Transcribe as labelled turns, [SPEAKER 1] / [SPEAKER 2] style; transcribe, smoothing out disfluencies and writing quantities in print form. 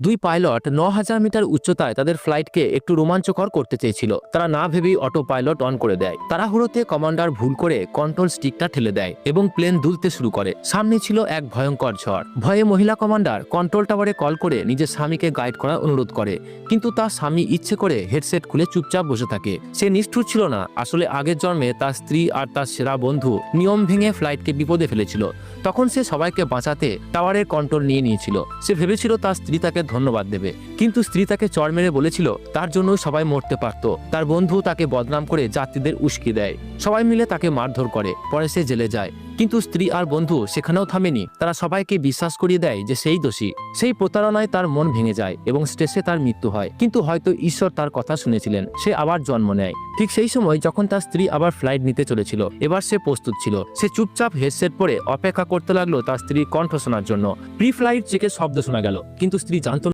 [SPEAKER 1] দুই pilot ৯,০০০ metre উচ্চতায় তাদের ফ্লাইটকে একটু রোমাঞ্চকর করতে চেয়েছিল। তারা না ভেবেই অটো পাইলট অন করে দেয়। তাড়াহুড়োতে কমান্ডার ভুল করে কন্ট্রোল স্টিকটা ঠেলে দেয় এবং প্লেন দুলতে শুরু করে। সামনে ছিল এক ভয়ঙ্কর ঝড়। ভয়ে মহিলা কমান্ডার কন্ট্রোল টাওয়ারে কল করে নিজের স্বামীকে গাইড করার অনুরোধ করে, কিন্তু তার স্বামী ইচ্ছে করে হেডসেট খুলে চুপচাপ বসে থাকে। সে নিষ্ঠুর ছিল না, আসলে আগের জন্মে তার স্ত্রী আর তার সেরা বন্ধু নিয়ম ভেঙে ফ্লাইটকে বিপদে ফেলেছিল। তখন সে সবাইকে বাঁচাতে টাওয়ারের কন্ট্রোল নিয়ে নিয়েছিল। সে ভেবেছিল তার স্ত্রী তাকে ধন্যবাদ দেবে, কিন্তু স্ত্রী তাকে চড় মেরে বলেছিল তার জন্য সবাই মরতে পারত। তার বন্ধু তাকে বদনাম করে যাত্রীদের উস্কি দেয়। সবাই মিলে তাকে মারধর করে। পরে সে জেলে যায়, কিন্তু স্ত্রী আর বন্ধু সেখানেও থামেনি। তারা সবাইকে বিশ্বাস করিয়ে দেয় যে সেই দোষী। সেই প্রতারণায় তার মন ভেঙে যায় এবং স্ট্রেসে তার মৃত্যু হয়। কিন্তু হয়তো ঈশ্বর তার কথা শুনেছিলেন, সে আবার জন্ম নেয়। ঠিক সেই সময় যখন তার স্ত্রী আবার ফ্লাইট নিতে চলেছিল, এবার সে প্রস্তুত ছিল। সে চুপচাপ হেডসেট পরে অপেক্ষা করতে লাগলো তার স্ত্রীর কণ্ঠ শোনার জন্য। প্রি ফ্লাইট চেকের শব্দ শোনা গেল, কিন্তু স্ত্রী জানত